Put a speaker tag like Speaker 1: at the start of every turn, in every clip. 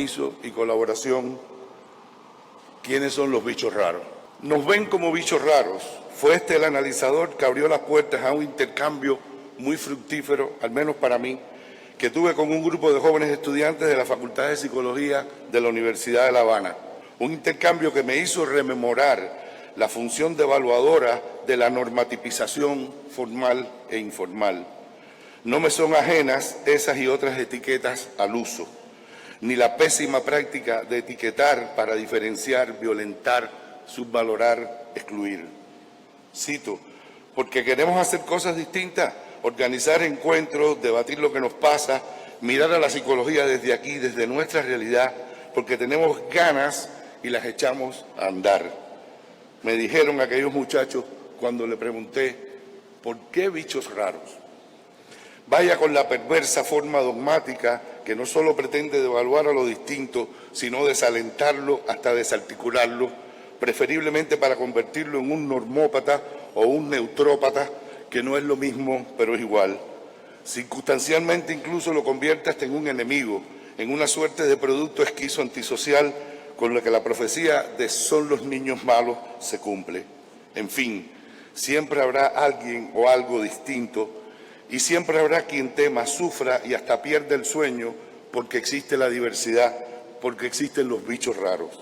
Speaker 1: compromiso y colaboración quiénes son los bichos raros. Nos ven como bichos raros. Fue este el analizador que abrió las puertas a un intercambio muy fructífero, al menos para mí, que tuve con un grupo de jóvenes estudiantes de la Facultad de Psicología de la Universidad de La Habana. Un intercambio que me hizo rememorar la función devaluadora de la normativización formal e informal. No me son ajenas esas y otras etiquetas al uso, ni la pésima práctica de etiquetar para diferenciar, violentar, subvalorar, excluir. Cito, porque queremos hacer cosas distintas, organizar encuentros, debatir lo que nos pasa, mirar a la psicología desde aquí, desde nuestra realidad, porque tenemos ganas y las echamos a andar. Me dijeron aquellos muchachos cuando le pregunté, ¿por qué bichos raros? Vaya con la perversa forma dogmática que no solo pretende devaluar a lo distinto, sino desalentarlo hasta desarticularlo, preferiblemente para convertirlo en un normópata o un neutrópata, que no es lo mismo, pero es igual. Circunstancialmente incluso lo convierte hasta en un enemigo, en una suerte de producto esquizo antisocial con lo que la profecía de son los niños malos se cumple. En fin, siempre habrá alguien o algo distinto y siempre habrá quien tema, sufra y hasta pierda el sueño porque existe la diversidad, porque existen los bichos raros.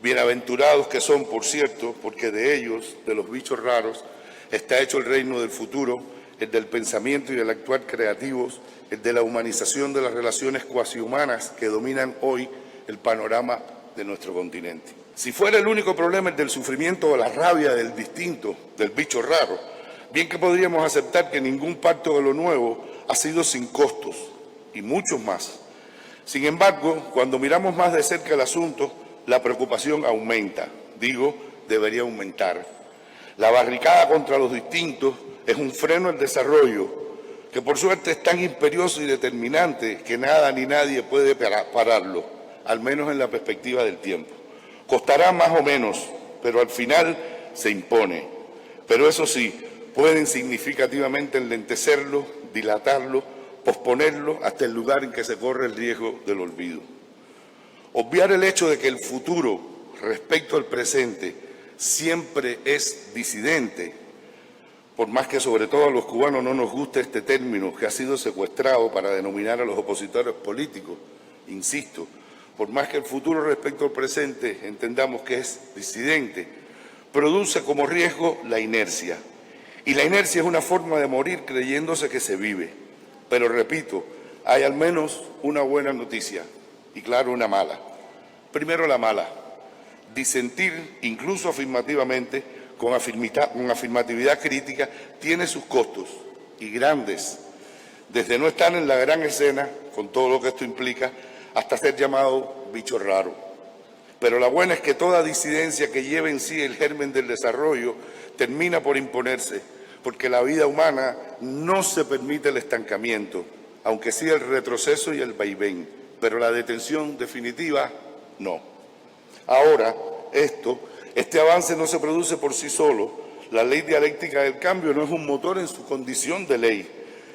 Speaker 1: Bienaventurados que son, por cierto, porque de ellos, de los bichos raros, está hecho el reino del futuro, el del pensamiento y del actuar creativos, el de la humanización de las relaciones cuasihumanas que dominan hoy el panorama de nuestro continente. Si fuera el único problema el del sufrimiento o la rabia del distinto, del bicho raro, bien que podríamos aceptar que ningún pacto de lo nuevo ha sido sin costos, y muchos más. Sin embargo, cuando miramos más de cerca el asunto, la preocupación aumenta, debería aumentar. La barricada contra los distintos es un freno al desarrollo que por suerte es tan imperioso y determinante que nada ni nadie puede pararlo, al menos en la perspectiva del tiempo. Costará más o menos, pero al final se impone. Pero eso sí, pueden significativamente enlentecerlo, dilatarlo, posponerlo hasta el lugar en que se corre el riesgo del olvido. Obviar el hecho de que el futuro respecto al presente siempre es disidente, por más que sobre todo a los cubanos no nos guste este término que ha sido secuestrado para denominar a los opositores políticos, insisto, por más que el futuro respecto al presente entendamos que es disidente, produce como riesgo la inercia. Y la inercia es una forma de morir creyéndose que se vive. Pero repito, hay al menos una buena noticia y claro, una mala. Primero la mala. Disentir, incluso afirmativamente, con afirmatividad crítica, tiene sus costos, y grandes, desde no estar en la gran escena, con todo lo que esto implica, hasta ser llamado bicho raro. Pero la buena es que toda disidencia que lleve en sí el germen del desarrollo termina por imponerse, porque la vida humana no se permite el estancamiento, aunque sí el retroceso y el vaivén, pero la detención definitiva no. Ahora, este avance no se produce por sí solo. La ley dialéctica del cambio no es un motor en su condición de ley.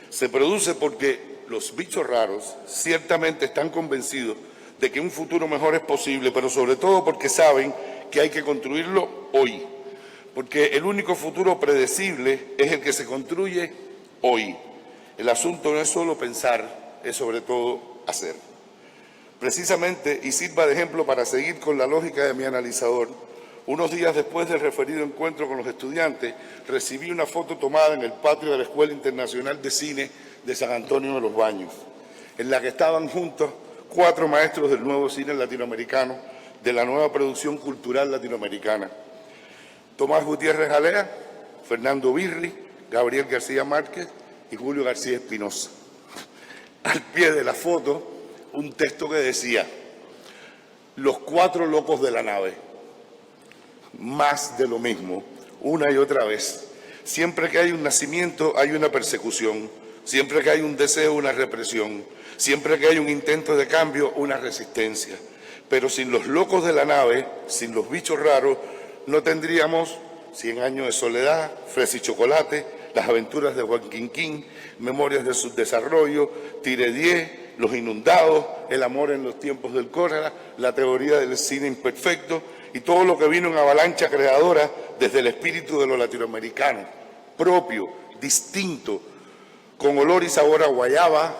Speaker 1: Se produce porque los bichos raros ciertamente están convencidos de que un futuro mejor es posible, pero sobre todo porque saben que hay que construirlo hoy. Porque el único futuro predecible es el que se construye hoy. El asunto no es solo pensar, es sobre todo hacer. Precisamente, y sirva de ejemplo para seguir con la lógica de mi analizador, unos días después del referido encuentro con los estudiantes, recibí una foto tomada en el patio de la Escuela Internacional de Cine de San Antonio de los Baños, en la que estaban juntos 4 maestros del nuevo cine latinoamericano, de la nueva producción cultural latinoamericana. Tomás Gutiérrez Alea, Fernando Birri, Gabriel García Márquez y Julio García Espinosa. Al pie de la foto, un texto que decía, los 4 locos de la nave, más de lo mismo, una y otra vez. Siempre que hay un nacimiento hay una persecución, siempre que hay un deseo una represión, siempre que hay un intento de cambio una resistencia. Pero sin los locos de la nave, sin los bichos raros, no tendríamos 100 años de soledad, Fresa y Chocolate, Las aventuras de Juan Quinquín, Memorias de Subdesarrollo, Tiredié, los inundados, el amor en los tiempos del cólera, la teoría del cine imperfecto y todo lo que vino en avalancha creadora desde el espíritu de lo latinoamericano, propio, distinto, con olor y sabor a guayaba,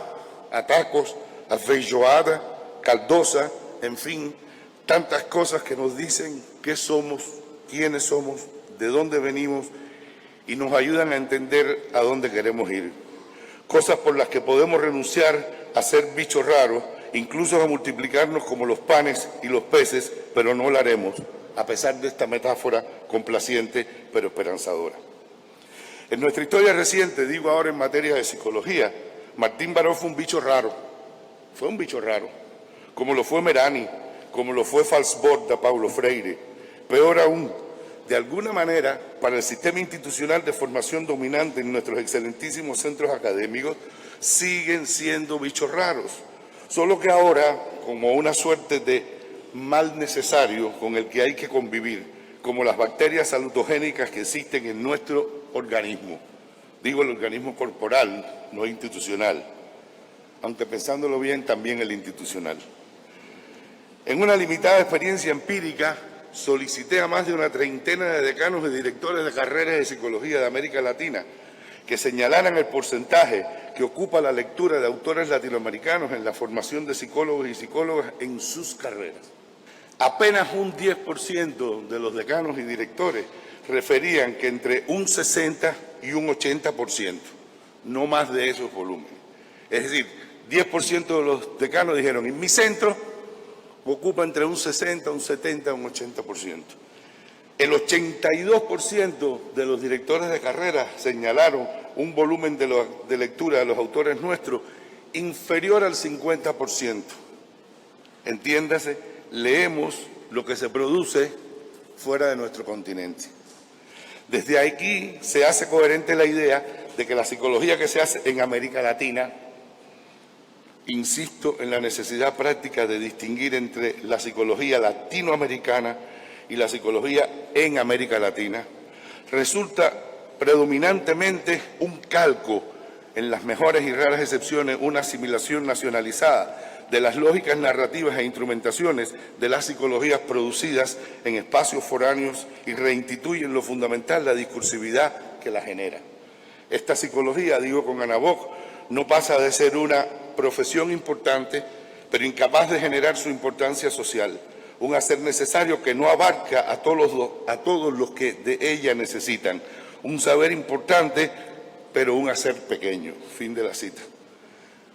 Speaker 1: a tacos, a feijoada, caldosa, en fin, tantas cosas que nos dicen qué somos, quiénes somos, de dónde venimos y nos ayudan a entender a dónde queremos ir. Cosas por las que podemos renunciar a ser bichos raros, incluso a multiplicarnos como los panes y los peces, pero no lo haremos, a pesar de esta metáfora complaciente pero esperanzadora. En nuestra historia reciente, digo ahora en materia de psicología, Martín Baró fue un bicho raro, como lo fue Merani, como lo fue Falsborda, Paulo Freire. Peor aún, de alguna manera, para el sistema institucional de formación dominante en nuestros excelentísimos centros académicos, siguen siendo bichos raros. Solo que ahora, como una suerte de mal necesario con el que hay que convivir, como las bacterias salutogénicas que existen en nuestro organismo. Digo el organismo corporal, no institucional, aunque pensándolo bien, también el institucional. En una limitada experiencia empírica, solicité a más de una treintena de decanos y directores de carreras de psicología de América Latina que señalaran el porcentaje que ocupa la lectura de autores latinoamericanos en la formación de psicólogos y psicólogas en sus carreras. Apenas un 10% de los decanos y directores referían que entre un 60 y un 80%, no más de esos volúmenes. Es decir, 10% de los decanos dijeron, en mi centro ocupa entre un 60, un 70, un 80%. El 82% de los directores de carrera señalaron un volumen de lectura de los autores nuestros inferior al 50%. Entiéndase, leemos lo que se produce fuera de nuestro continente. Desde aquí se hace coherente la idea de que la psicología que se hace en América Latina, insisto en la necesidad práctica de distinguir entre la psicología latinoamericana y la psicología en América Latina, resulta predominantemente un calco, en las mejores y raras excepciones, una asimilación nacionalizada de las lógicas narrativas e instrumentaciones de las psicologías producidas en espacios foráneos y reinstituyen lo fundamental, la discursividad que la genera. Esta psicología, digo con Ana Bock, no pasa de ser una profesión importante, pero incapaz de generar su importancia social, un hacer necesario que no abarca a todos los que de ella necesitan, un saber importante, pero un hacer pequeño. Fin de la cita.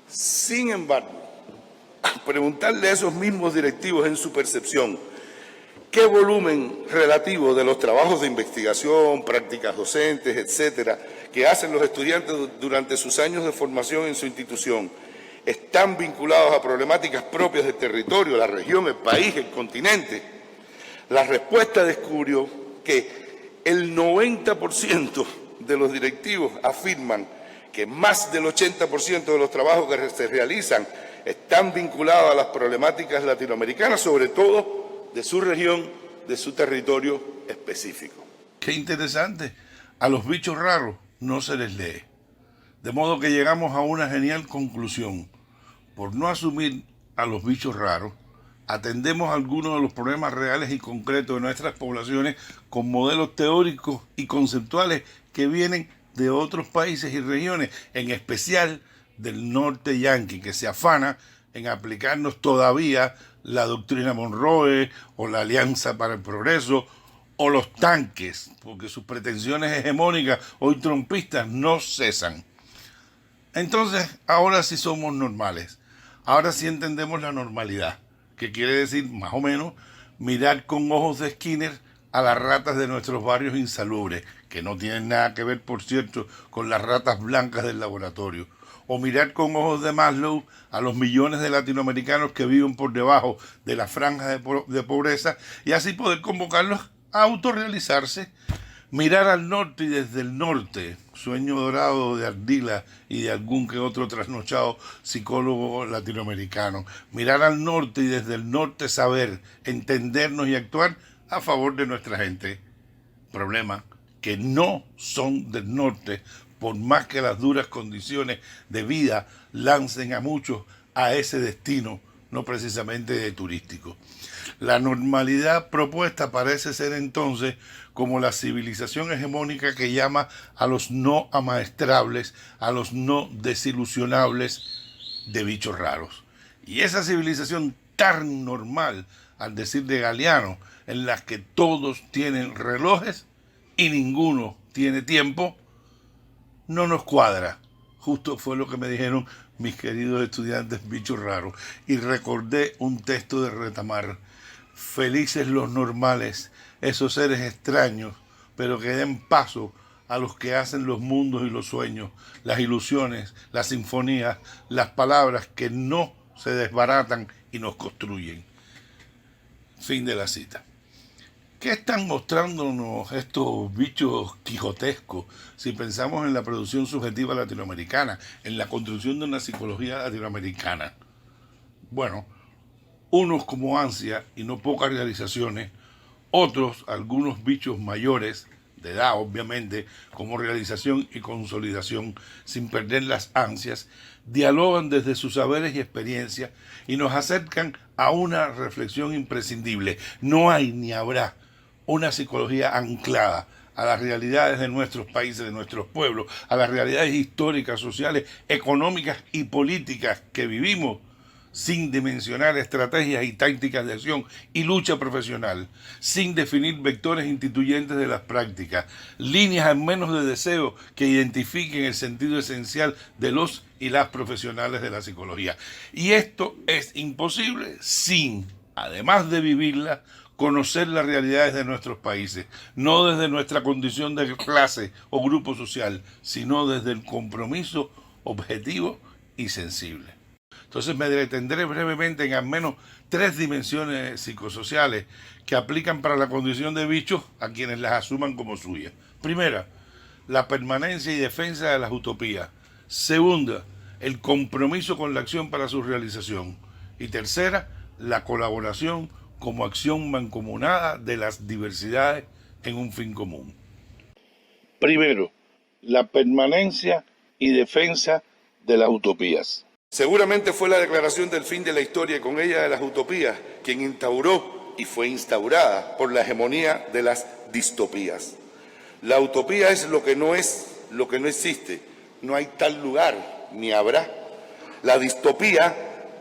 Speaker 1: Sin embargo, preguntarle a esos mismos directivos en su percepción qué volumen relativo de los trabajos de investigación, prácticas docentes, etcétera, que hacen los estudiantes durante sus años de formación en su institución están vinculados a problemáticas propias del territorio, la región, el país, el continente. La respuesta descubrió que el 90% de los directivos afirman que más del 80% de los trabajos que se realizan están vinculados a las problemáticas latinoamericanas, sobre todo de su región, de su territorio específico.
Speaker 2: Qué interesante. A los bichos raros no se les lee. De modo que llegamos a una genial conclusión. Por no asumir a los bichos raros, atendemos algunos de los problemas reales y concretos de nuestras poblaciones con modelos teóricos y conceptuales que vienen de otros países y regiones, en especial del norte yanqui, que se afana en aplicarnos todavía la doctrina Monroe o la Alianza para el Progreso o los tanques, porque sus pretensiones hegemónicas hoy trompistas no cesan. Entonces, ahora sí somos normales, ahora sí entendemos la normalidad, que quiere decir, más o menos, mirar con ojos de Skinner a las ratas de nuestros barrios insalubres, que no tienen nada que ver, por cierto, con las ratas blancas del laboratorio, o mirar con ojos de Maslow a los millones de latinoamericanos que viven por debajo de la franja de pobreza y así poder convocarlos a autorrealizarse. Mirar al norte y desde el norte, sueño dorado de Ardila y de algún que otro trasnochado psicólogo latinoamericano. Mirar al norte y desde el norte saber, entendernos y actuar a favor de nuestra gente. Problema que no son del norte, por más que las duras condiciones de vida lancen a muchos a ese destino, no precisamente turístico. La normalidad propuesta parece ser entonces como la civilización hegemónica que llama a los no amaestrables, a los no desilusionables de bichos raros. Y esa civilización tan normal, al decir de Galeano, en la que todos tienen relojes y ninguno tiene tiempo, no nos cuadra. Justo fue lo que me dijeron mis queridos estudiantes bichos raros. Y recordé un texto de Retamar. Felices los normales, esos seres extraños, pero que den paso a los que hacen los mundos y los sueños, las ilusiones, las sinfonías, las palabras que no se desbaratan y nos construyen. Fin de la cita. ¿Qué están mostrándonos estos bichos quijotescos si pensamos en la producción subjetiva latinoamericana, en la construcción de una psicología latinoamericana? Bueno, unos como ansia y no pocas realizaciones, otros, algunos bichos mayores, de edad obviamente, como realización y consolidación, sin perder las ansias, dialogan desde sus saberes y experiencias y nos acercan a una reflexión imprescindible. No hay ni habrá una psicología anclada a las realidades de nuestros países, de nuestros pueblos, a las realidades históricas, sociales, económicas y políticas que vivimos, sin dimensionar estrategias y tácticas de acción y lucha profesional, sin definir vectores instituyentes de las prácticas, líneas al menos de deseo que identifiquen el sentido esencial de los y las profesionales de la psicología. Y esto es imposible sin, además de vivirla, conocer las realidades de nuestros países, no desde nuestra condición de clase o grupo social, sino desde el compromiso objetivo y sensible. Entonces me detendré brevemente en al menos 3 dimensiones psicosociales que aplican para la condición de bichos a quienes las asuman como suyas. Primera, la permanencia y defensa de las utopías. Segunda, el compromiso con la acción para su realización. Y tercera, la colaboración como acción mancomunada de las diversidades en un fin común. Primero, la permanencia y defensa de las utopías.
Speaker 1: Seguramente fue la declaración del fin de la historia y con ella de las utopías quien instauró y fue instaurada por la hegemonía de las distopías. La utopía es, lo que no existe, no hay tal lugar ni habrá. La distopía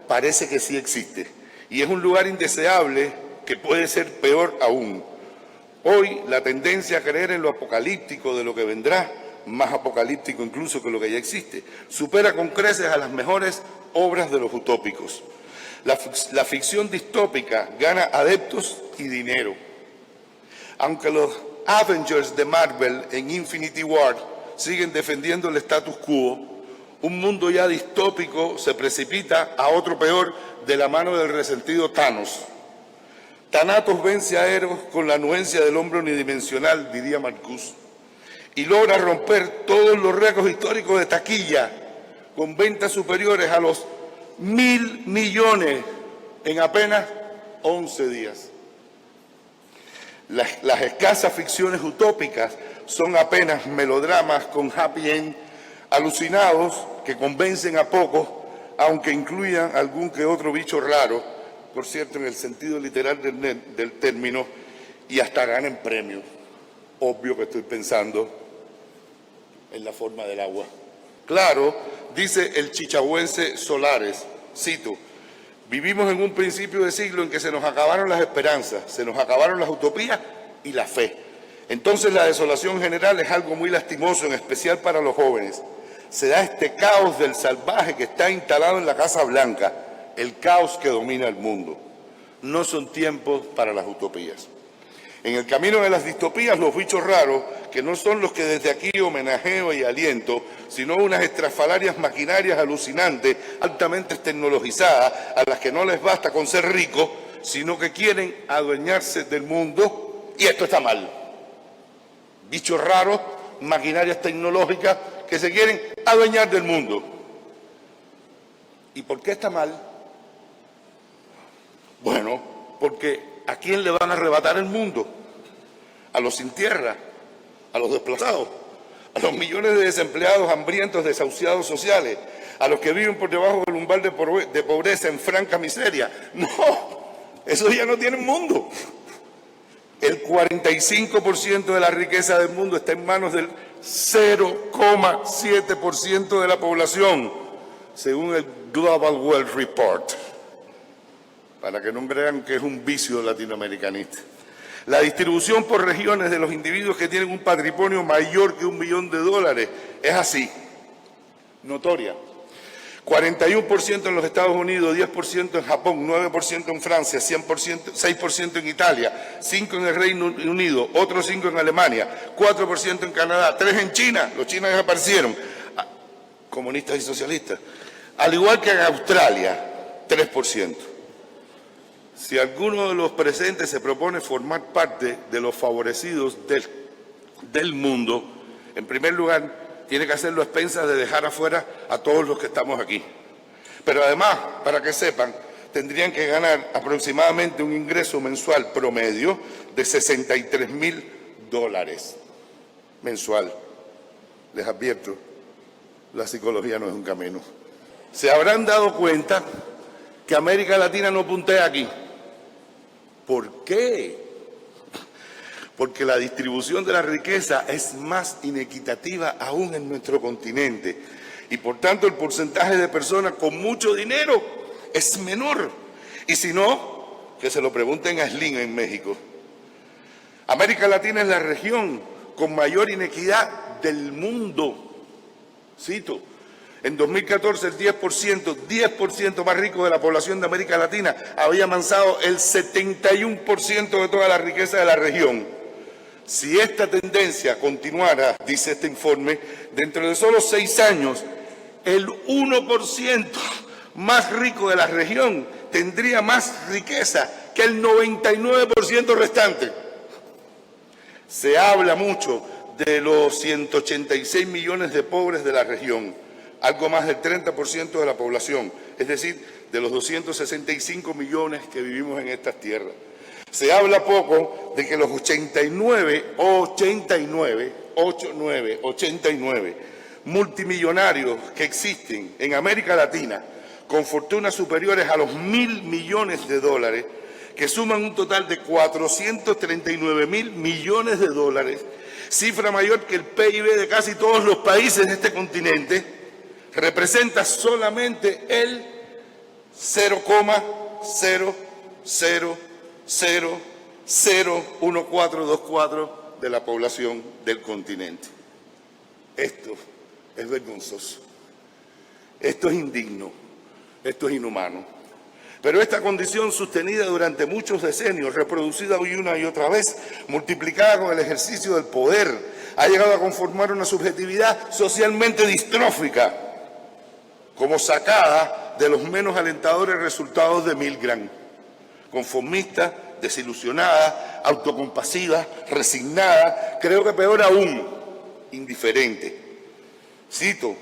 Speaker 1: parece que sí existe y es un lugar indeseable que puede ser peor aún. Hoy la tendencia a creer en lo apocalíptico de lo que vendrá, más apocalíptico incluso que lo que ya existe, supera con creces a las mejores obras de los utópicos. La ficción distópica gana adeptos y dinero. Aunque los Avengers de Marvel en Infinity War siguen defendiendo el status quo, un mundo ya distópico se precipita a otro peor de la mano del resentido Thanos. Thanatos vence a Eros con la anuencia del hombre unidimensional, diría Marcuse, y logra romper todos los récords históricos de taquilla con ventas superiores a los 1.000 millones en apenas 11 días. Las escasas ficciones utópicas son apenas melodramas con happy end alucinados que convencen a pocos, aunque incluyan algún que otro bicho raro, por cierto, en el sentido literal del término, y hasta ganen premios. Obvio que estoy pensando en la forma del agua. Claro, dice el chichagüense Solares, cito, vivimos en un principio de siglo en que se nos acabaron las esperanzas, se nos acabaron las utopías y la fe. Entonces la desolación general es algo muy lastimoso, en especial para los jóvenes. Se da este caos del salvaje que está instalado en la Casa Blanca, el caos que domina el mundo. No son tiempos para las utopías. En el camino de las distopías, los bichos raros, que no son los que desde aquí homenajeo y aliento, sino unas estrafalarias maquinarias alucinantes, altamente tecnologizadas, a las que no les basta con ser ricos, sino que quieren adueñarse del mundo, y esto está mal. Bichos raros, maquinarias tecnológicas que se quieren adueñar del mundo. ¿Y por qué está mal? Bueno, porque ¿a quién le van a arrebatar el mundo? A los sin tierra, a los desplazados, a los millones de desempleados hambrientos, desahuciados sociales, a los que viven por debajo del umbral de pobreza en franca miseria. No, esos ya no tienen mundo. El 45% de la riqueza del mundo está en manos del 0,7% de la población, según el Global Wealth Report, para que no crean que es un vicio latinoamericanista. La distribución por regiones de los individuos que tienen un patrimonio mayor que $1 millón es así, notoria. 41% en los Estados Unidos, 10% en Japón, 9% en Francia, 6% en Italia, 5% en el Reino Unido, otros 5% en Alemania, 4% en Canadá, 3% en China, los chinos desaparecieron, comunistas y socialistas, al igual que en Australia, 3%. Si alguno de los presentes se propone formar parte de los favorecidos del mundo, en primer lugar, tiene que hacerlo a expensas de dejar afuera a todos los que estamos aquí. Pero además, para que sepan, tendrían que ganar aproximadamente un ingreso mensual promedio de $63,000 mensual. Les advierto, la psicología no es un camino. Se habrán dado cuenta que América Latina no puntea aquí. ¿Por qué? Porque la distribución de la riqueza es más inequitativa aún en nuestro continente y por tanto el porcentaje de personas con mucho dinero es menor. Y si no, que se lo pregunten a Slim en México. América Latina es la región con mayor inequidad del mundo. Cito, en 2014 el 10% más rico de la población de América Latina había amansado el 71% de toda la riqueza de la región. Si esta tendencia continuara, dice este informe, dentro de solo 6 años, el 1% más rico de la región tendría más riqueza que el 99% restante. Se habla mucho de los 186 millones de pobres de la región, algo más del 30% de la población, es decir, de los 265 millones que vivimos en estas tierras. Se habla poco de que los 89 multimillonarios que existen en América Latina, con fortunas superiores a los $1.000 millones, que suman un total de $439.000 millones, cifra mayor que el PIB de casi todos los países de este continente, representa solamente el 0,0001424 de la población del continente. Esto es vergonzoso, esto es indigno, esto es inhumano. Pero esta condición sostenida durante muchos decenios, reproducida una y otra vez, multiplicada con el ejercicio del poder, ha llegado a conformar una subjetividad socialmente distrófica, como sacada de los menos alentadores resultados de Milgram. Conformista, desilusionada, autocompasiva, resignada, creo que peor aún, indiferente. Cito,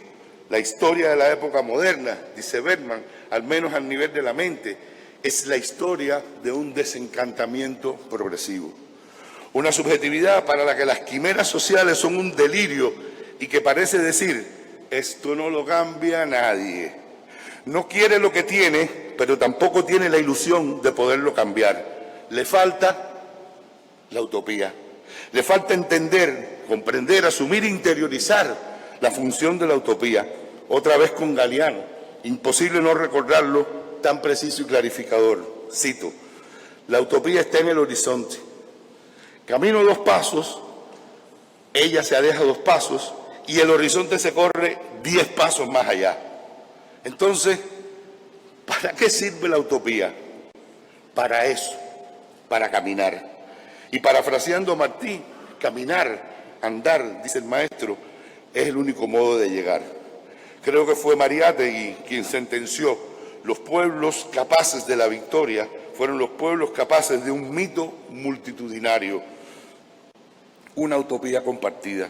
Speaker 1: la historia de la época moderna, dice Bergman, al menos al nivel de la mente, es la historia de un desencantamiento progresivo. Una subjetividad para la que las quimeras sociales son un delirio y que parece decir, esto no lo cambia nadie. No quiere lo que tiene, pero tampoco tiene la ilusión de poderlo cambiar. Le falta la utopía. Le falta entender, comprender, asumir e interiorizar la función de la utopía. Otra vez con Galeano, imposible no recordarlo, tan preciso y clarificador. Cito, la utopía está en el horizonte. Camino 2 pasos, ella se aleja 2 pasos y el horizonte se corre 10 pasos más allá. Entonces, ¿para qué sirve la utopía? Para eso, para caminar. Y parafraseando a Martí, caminar, andar, dice el maestro, es el único modo de llegar. Creo que fue Mariátegui quien sentenció, los pueblos capaces de la victoria fueron los pueblos capaces de un mito multitudinario, una utopía compartida.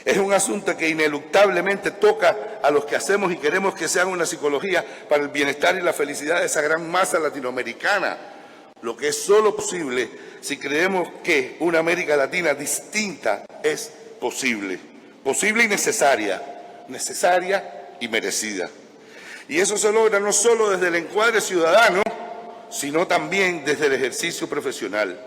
Speaker 1: Es un asunto que ineluctablemente toca a los que hacemos y queremos que se haga una psicología para el bienestar y la felicidad de esa gran masa latinoamericana, lo que es solo posible si creemos que una América Latina distinta es posible, posible y necesaria y merecida. Y eso se logra no solo desde el encuadre ciudadano, sino también desde el ejercicio profesional.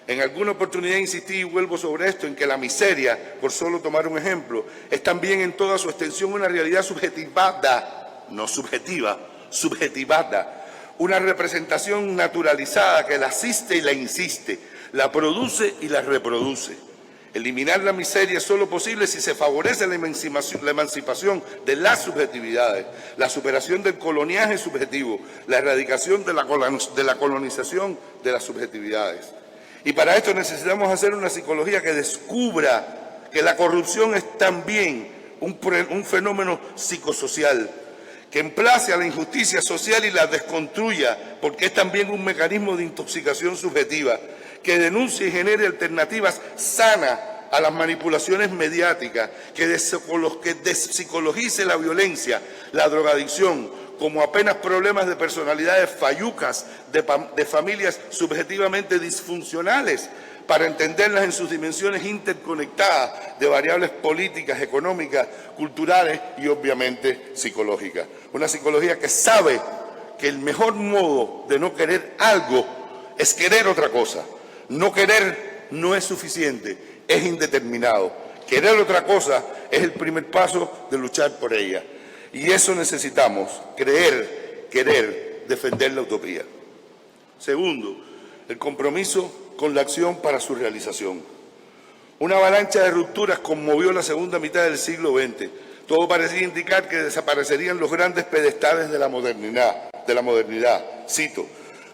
Speaker 1: En alguna oportunidad insistí y vuelvo sobre esto, en que la miseria, por solo tomar un ejemplo, es también en toda su extensión una realidad subjetivada, no subjetiva, subjetivada, una representación naturalizada que la asiste y la insiste, la produce y la reproduce. Eliminar la miseria es solo posible si se favorece la emancipación de las subjetividades, la superación del coloniaje subjetivo, la erradicación de la colonización de las subjetividades. Y para esto necesitamos hacer una psicología que descubra que la corrupción es también un fenómeno psicosocial, que emplace a la injusticia social y la desconstruya, porque es también un mecanismo de intoxicación subjetiva, que denuncie y genere alternativas sanas a las manipulaciones mediáticas, que despsicologice la violencia, la drogadicción, como apenas problemas de personalidades fallucas, de familias subjetivamente disfuncionales, para entenderlas en sus dimensiones interconectadas de variables políticas, económicas, culturales y obviamente psicológicas. Una psicología que sabe que el mejor modo de no querer algo es querer otra cosa. No querer no es suficiente, es indeterminado. Querer otra cosa es el primer paso de luchar por ella. Y eso necesitamos, creer, querer, defender la utopía. Segundo, el compromiso con la acción para su realización. Una avalancha de rupturas conmovió la segunda mitad del siglo XX. Todo parecía indicar que desaparecerían los grandes pedestales de la modernidad. Cito: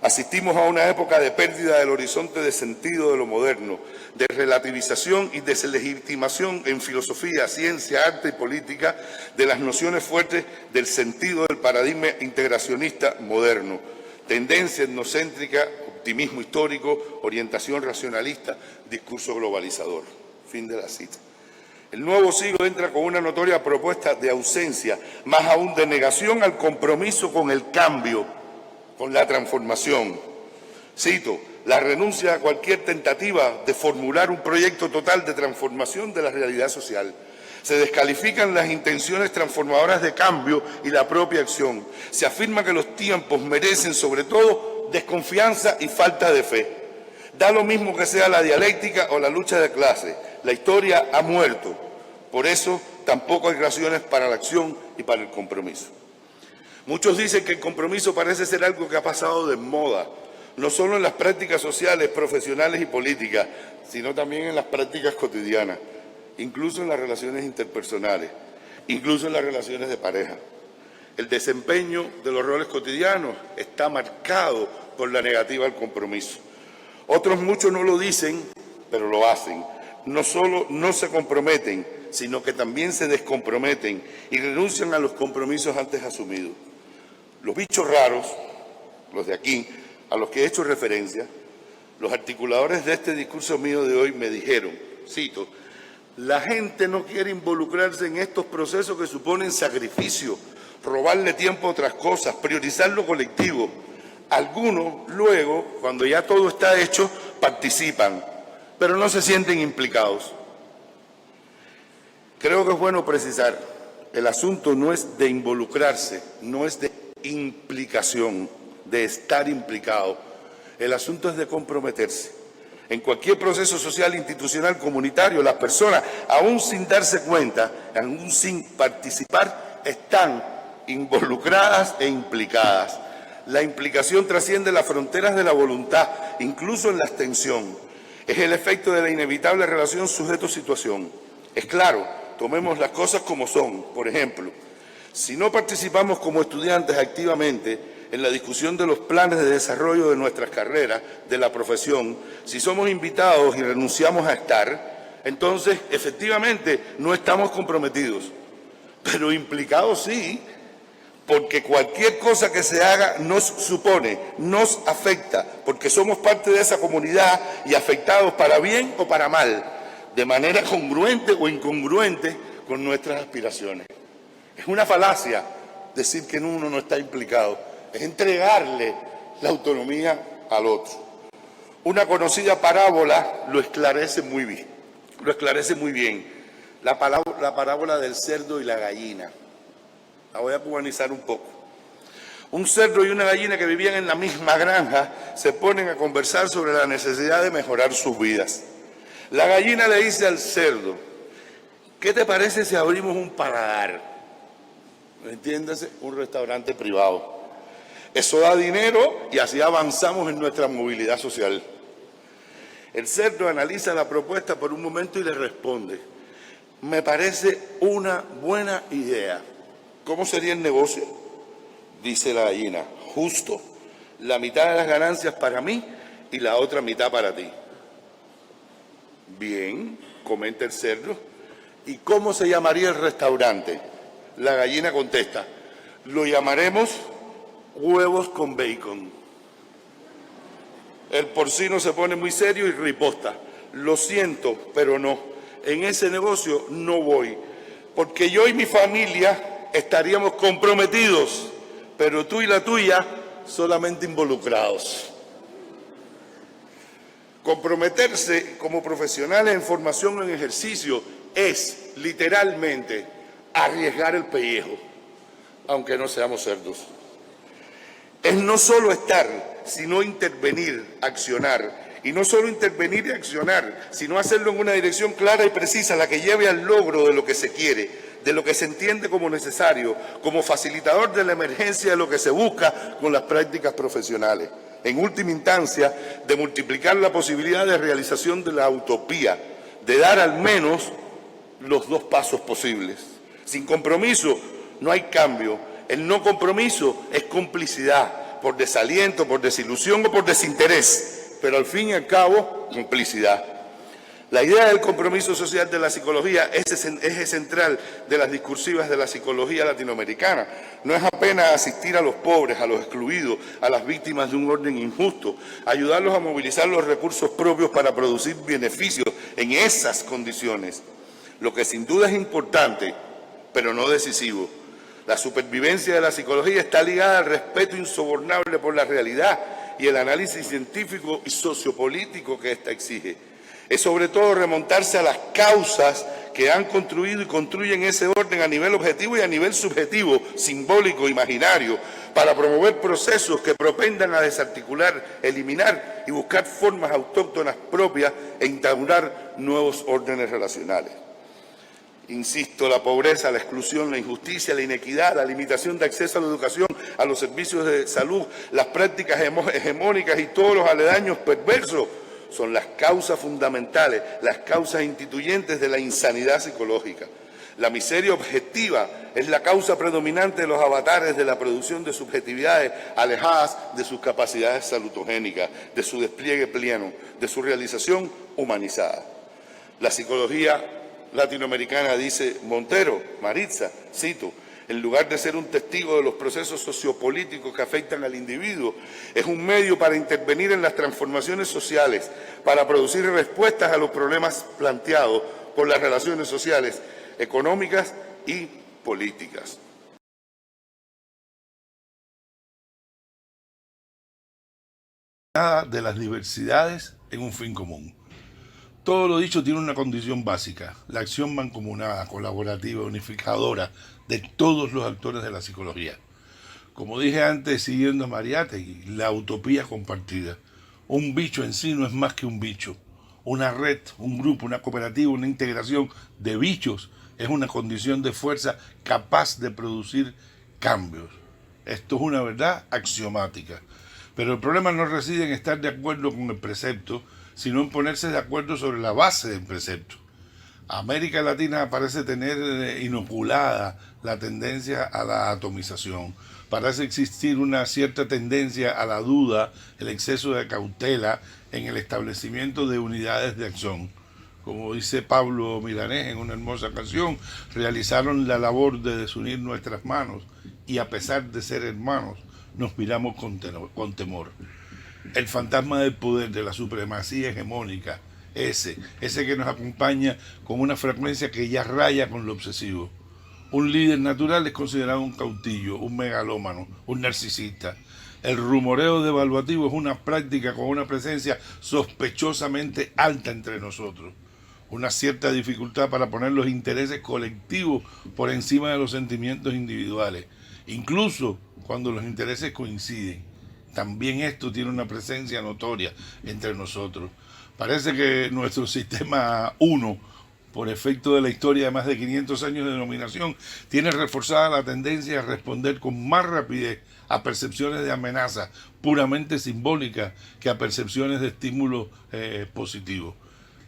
Speaker 1: asistimos a una época de pérdida del horizonte de sentido de lo moderno, de relativización y deslegitimación en filosofía, ciencia, arte y política de las nociones fuertes del sentido del paradigma integracionista moderno, tendencia etnocéntrica, optimismo histórico, orientación racionalista, discurso globalizador. Fin de la cita. El nuevo siglo entra con una notoria propuesta de ausencia, más aún de negación al compromiso con el cambio, con la transformación. Cito: la renuncia a cualquier tentativa de formular un proyecto total de transformación de la realidad social. Se descalifican las intenciones transformadoras de cambio y la propia acción. Se afirma que los tiempos merecen, sobre todo, desconfianza y falta de fe. Da lo mismo que sea la dialéctica o la lucha de clase. La historia ha muerto. Por eso, tampoco hay razones para la acción y para el compromiso. Muchos dicen que el compromiso parece ser algo que ha pasado de moda, no solo en las prácticas sociales, profesionales y políticas, sino también en las prácticas cotidianas, incluso en las relaciones interpersonales, incluso en las relaciones de pareja. El desempeño de los roles cotidianos está marcado por la negativa al compromiso. Otros muchos no lo dicen, pero lo hacen. No solo no se comprometen, sino que también se descomprometen y renuncian a los compromisos antes asumidos. Los bichos raros, los de aquí, a los que he hecho referencia, los articuladores de este discurso mío de hoy me dijeron, cito: la gente no quiere involucrarse en estos procesos que suponen sacrificio, robarle tiempo a otras cosas, priorizar lo colectivo. Algunos luego, cuando ya todo está hecho, participan, pero no se sienten implicados. Creo que es bueno precisar, el asunto no es de involucrarse, no es de implicación, de estar implicado. El asunto es de comprometerse. En cualquier proceso social, institucional, comunitario, las personas, aún sin darse cuenta, aún sin participar, están involucradas e implicadas. La implicación trasciende las fronteras de la voluntad, incluso en la abstención. Es el efecto de la inevitable relación sujeto-situación. Es claro, tomemos las cosas como son. Por ejemplo, si no participamos como estudiantes activamente en la discusión de los planes de desarrollo de nuestras carreras, de la profesión, si somos invitados y renunciamos a estar, entonces efectivamente no estamos comprometidos, pero implicados sí, porque cualquier cosa que se haga nos supone, nos afecta, porque somos parte de esa comunidad y afectados para bien o para mal, de manera congruente o incongruente con nuestras aspiraciones. Es una falacia decir que uno no está implicado, es entregarle la autonomía al otro. Una conocida parábola lo esclarece muy bien. La parábola del cerdo y la gallina. La voy a cubanizar un poco. Un cerdo y una gallina que vivían en la misma granja se ponen a conversar sobre la necesidad de mejorar sus vidas. La gallina le dice al cerdo: ¿qué te parece si abrimos un paladar? Entiéndase, un restaurante privado. Eso da dinero y así avanzamos en nuestra movilidad social. El cerdo analiza la propuesta por un momento y le responde: me parece una buena idea. ¿Cómo sería el negocio? Dice la gallina: justo, la mitad de las ganancias para mí y la otra mitad para ti. Bien, comenta el cerdo. ¿Y cómo se llamaría el restaurante? La gallina contesta: lo llamaremos huevos con bacon. El porcino se pone muy serio y riposta: lo siento, pero no, en ese negocio no voy, porque yo y mi familia estaríamos comprometidos, pero tú y la tuya solamente involucrados. Comprometerse como profesionales en formación o en ejercicio es literalmente arriesgar el pellejo, aunque no seamos cerdos. Es no solo estar, sino intervenir, accionar. Y no solo intervenir y accionar, sino hacerlo en una dirección clara y precisa, la que lleve al logro de lo que se quiere, de lo que se entiende como necesario, como facilitador de la emergencia de lo que se busca con las prácticas profesionales. En última instancia, de multiplicar la posibilidad de realización de la utopía, de dar al menos los dos pasos posibles. Sin compromiso no hay cambio. El no compromiso es complicidad, por desaliento, por desilusión o por desinterés, pero al fin y al cabo, complicidad. La idea del compromiso social de la psicología es eje central de las discursivas de la psicología latinoamericana. No es apenas asistir a los pobres, a los excluidos, a las víctimas de un orden injusto, ayudarlos a movilizar los recursos propios para producir beneficios en esas condiciones. Lo que sin duda es importante, pero no decisivo. La supervivencia de la psicología está ligada al respeto insobornable por la realidad y el análisis científico y sociopolítico que ésta exige. Es sobre todo remontarse a las causas que han construido y construyen ese orden a nivel objetivo y a nivel subjetivo, simbólico, imaginario, para promover procesos que propendan a desarticular, eliminar y buscar formas autóctonas propias e instaurar nuevos órdenes relacionales. Insisto, la pobreza, la exclusión, la injusticia, la inequidad, la limitación de acceso a la educación, a los servicios de salud, las prácticas hegemónicas y todos los aledaños perversos son las causas fundamentales, las causas instituyentes de la insanidad psicológica. La miseria objetiva es la causa predominante de los avatares de la producción de subjetividades alejadas de sus capacidades salutogénicas, de su despliegue pleno, de su realización humanizada. La psicología latinoamericana, dice Montero, Maritza, cito: en lugar de ser un testigo de los procesos sociopolíticos que afectan al individuo, es un medio para intervenir en las transformaciones sociales, para producir respuestas a los problemas planteados por las relaciones sociales, económicas y políticas.
Speaker 2: De las diversidades en un fin común. Todo lo dicho tiene una condición básica: la acción mancomunada, colaborativa, unificadora de todos los actores de la psicología. Como dije antes, siguiendo a Mariátegui, la utopía compartida. Un bicho en sí no es más que un bicho. Una red, un grupo, una cooperativa, una integración de bichos es una condición de fuerza capaz de producir cambios. Esto es una verdad axiomática. Pero el problema no reside en estar de acuerdo con el precepto, sino en ponerse de acuerdo sobre la base del precepto. América Latina parece tener inoculada la tendencia a la atomización. Parece existir una cierta tendencia a la duda, el exceso de cautela en el establecimiento de unidades de acción. Como dice Pablo Milanés en una hermosa canción, realizaron la labor de desunir nuestras manos y a pesar de ser hermanos, nos miramos con temor. El fantasma del poder, de la supremacía hegemónica, ese que nos acompaña con una frecuencia que ya raya con lo obsesivo. Un líder natural es considerado un cautillo, un megalómano, un narcisista. El rumoreo devaluativo es una práctica con una presencia sospechosamente alta entre nosotros. Una cierta dificultad para poner los intereses colectivos por encima de los sentimientos individuales. incluso cuando los intereses coinciden. También esto tiene una presencia notoria entre nosotros. Parece que nuestro sistema 1, por efecto de la historia de más de 500 años de dominación, tiene reforzada la tendencia a responder con más rapidez a percepciones de amenaza puramente simbólicas que a percepciones de estímulos positivos.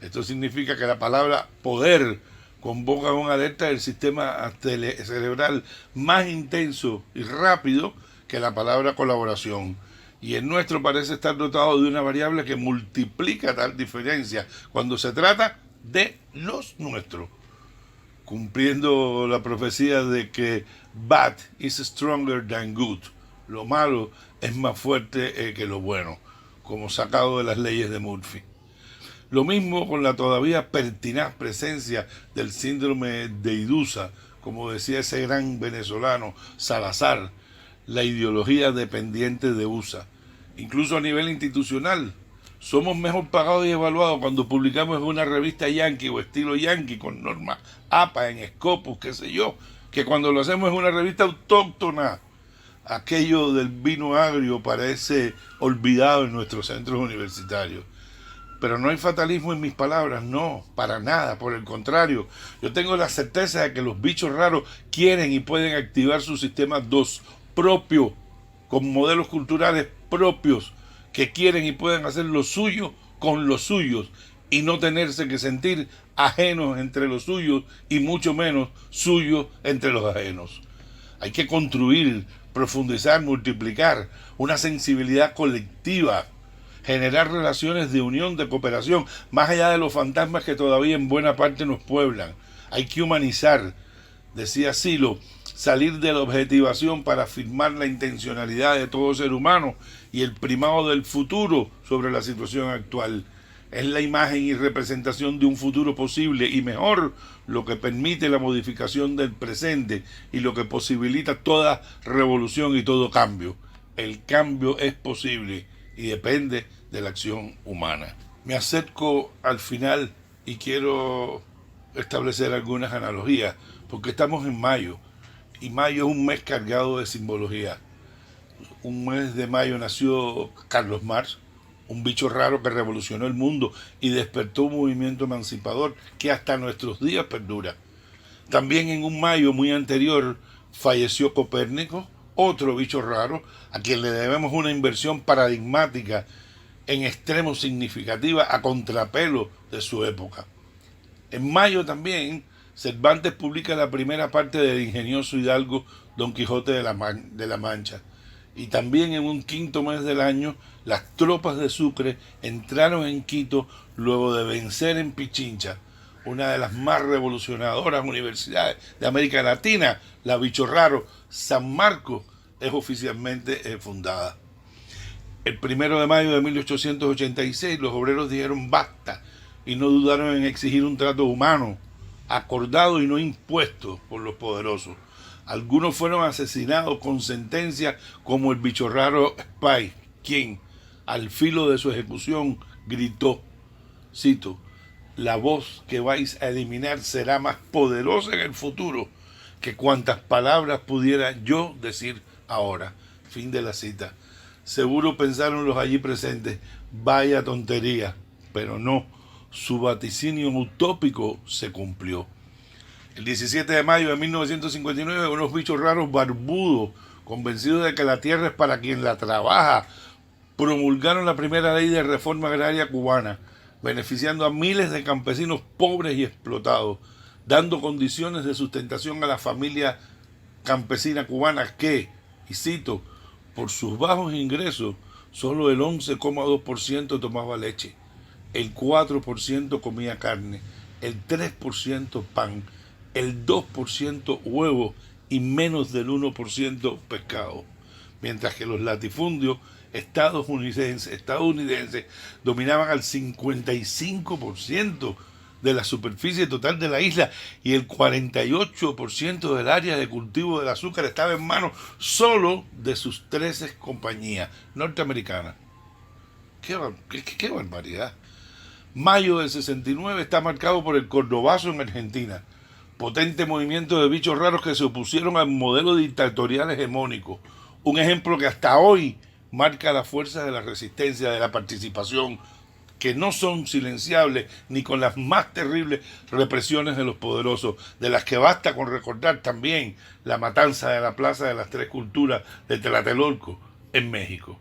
Speaker 2: Esto significa que la palabra poder convoca una alerta del sistema cerebral más intenso y rápido que la palabra colaboración. Y el nuestro parece estar dotado de una variable que multiplica tal diferencia cuando se trata de los nuestros, cumpliendo la profecía de que bad is stronger than good. Lo malo es más fuerte que lo bueno, como sacado de las leyes de Murphy. Lo mismo con la todavía pertinaz presencia del síndrome de Idusa, como decía ese gran venezolano Salazar, la ideología dependiente de USA. Incluso a nivel institucional, somos mejor pagados y evaluados cuando publicamos en una revista yankee o estilo yankee con normas APA, en Scopus, qué sé yo, que cuando lo hacemos en una revista autóctona. Aquello del vino agrio parece olvidado en nuestros centros universitarios. Pero no hay fatalismo en mis palabras, no, para nada, por el contrario. Yo tengo la certeza de que los bichos raros quieren y pueden activar su sistema 2 propio, con modelos culturales propios, que quieren y pueden hacer lo suyo con los suyos y no tenerse que sentir ajenos entre los suyos y mucho menos suyos entre los ajenos. Hay que construir, profundizar, multiplicar una sensibilidad colectiva, generar relaciones de unión, de cooperación, más allá de los fantasmas que todavía en buena parte nos pueblan. Hay que humanizar, decía Silo, salir de la objetivación para afirmar la intencionalidad de todo ser humano y el primado del futuro sobre la situación actual. Es la imagen y representación de un futuro posible y mejor lo que permite la modificación del presente y lo que posibilita toda revolución y todo cambio. El cambio es posible y depende de la acción humana. Me acerco al final y quiero establecer algunas analogías, porque estamos en mayo, y mayo es un mes cargado de simbología. Un mes de mayo nació Carlos Marx, un bicho raro que revolucionó el mundo y despertó un movimiento emancipador que hasta nuestros días perdura. También en un mayo muy anterior falleció Copérnico, otro bicho raro, a quien le debemos una inversión paradigmática en extremo significativa a contrapelo de su época. En mayo también Cervantes publica la primera parte del ingenioso hidalgo Don Quijote de la Mancha. Y también en un quinto mes del año, las tropas de Sucre entraron en Quito luego de vencer en Pichincha, una de las más revolucionadoras universidades de América Latina, la bicho raro San Marcos, es oficialmente fundada. El 1 de mayo de 1886 los obreros dijeron basta y no dudaron en exigir un trato humano, acordado y no impuesto por los poderosos. Algunos fueron asesinados con sentencia como el bicho raro Spy, quien, al filo de su ejecución, gritó, cito, la voz que vais a eliminar será más poderosa en el futuro que cuantas palabras pudiera yo decir ahora. Fin de la cita. Seguro pensaron los allí presentes, vaya tontería, pero no, su vaticinio utópico se cumplió. El 17 de mayo de 1959, unos bichos raros barbudos, convencidos de que la tierra es para quien la trabaja, promulgaron la primera ley de reforma agraria cubana, beneficiando a miles de campesinos pobres y explotados, dando condiciones de sustentación a la familia campesina cubana que, y cito, por sus bajos ingresos, solo el 11,2% tomaba leche, el 4% comía carne, el 3% pan, el 2% huevo y menos del 1% pescado, mientras que los latifundios estadounidenses dominaban al 55% de la superficie total de la isla y el 48% del área de cultivo del azúcar estaba en manos solo de sus 13 compañías norteamericanas. ¡Qué barbaridad! Mayo del 69 está marcado por el cordobazo en Argentina, potente movimiento de bichos raros que se opusieron al modelo dictatorial hegemónico. Un ejemplo que hasta hoy marca la fuerza de la resistencia, de la participación, que no son silenciables ni con las más terribles represiones de los poderosos, de las que basta con recordar también la matanza de la Plaza de las Tres Culturas de Tlatelolco en México.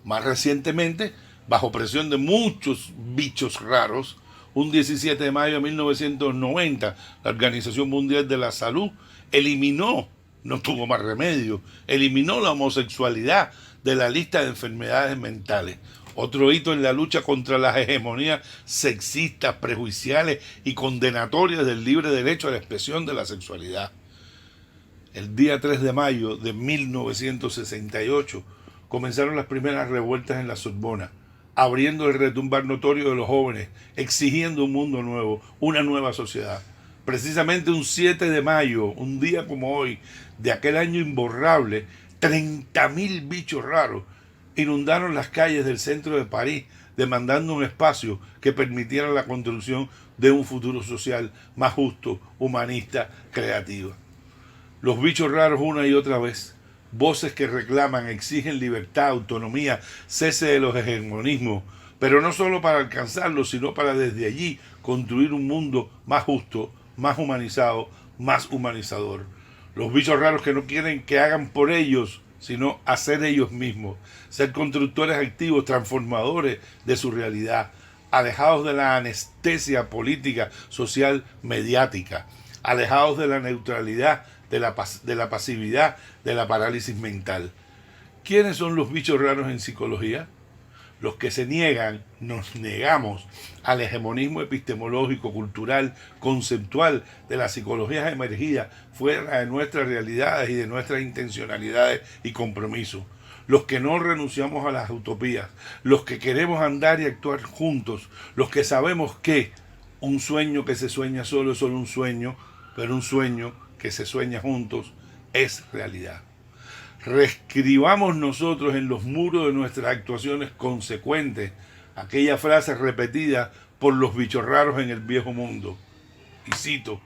Speaker 2: Más recientemente, bajo presión de muchos bichos raros, un 17 de mayo de 1990, la Organización Mundial de la Salud eliminó, no tuvo más remedio, eliminó la homosexualidad de la lista de enfermedades mentales. Otro hito en la lucha contra las hegemonías sexistas, prejuiciales y condenatorias del libre derecho a la expresión de la sexualidad. El día 3 de mayo de 1968 comenzaron las primeras revueltas en la Sorbona, abriendo el retumbar notorio de los jóvenes, exigiendo un mundo nuevo, una nueva sociedad. Precisamente un 7 de mayo, un día como hoy, de aquel año imborrable, 30.000 bichos raros inundaron las calles del centro de París, demandando un espacio que permitiera la construcción de un futuro social más justo, humanista, creativo. Los bichos raros una y otra vez, voces que reclaman, exigen libertad, autonomía, cese de los hegemonismos, pero no solo para alcanzarlos, sino para desde allí construir un mundo más justo, más humanizado, más humanizador. Los bichos raros que no quieren que hagan por ellos, sino hacer ellos mismos, ser constructores activos, transformadores de su realidad, alejados de la anestesia política, social, mediática, alejados de la neutralidad, de la pasividad, de la parálisis mental. ¿Quiénes son los bichos raros en psicología? Los que se niegan, nos negamos al hegemonismo epistemológico, cultural, conceptual de la psicología emergida fuera de nuestras realidades y de nuestras intencionalidades y compromisos. Los que no renunciamos a las utopías, los que queremos andar y actuar juntos, los que sabemos que un sueño que se sueña solo es solo un sueño, pero un sueño que se sueña juntos es realidad. Reescribamos nosotros en los muros de nuestras actuaciones consecuentes aquella frase repetida por los bichos raros en el viejo mundo. Y cito,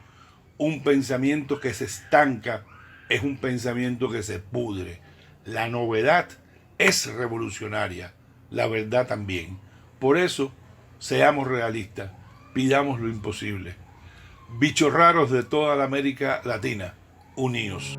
Speaker 2: un pensamiento que se estanca es un pensamiento que se pudre. La novedad es revolucionaria, la verdad también. Por eso, seamos realistas, pidamos lo imposible. Bichos raros de toda la América Latina, unidos.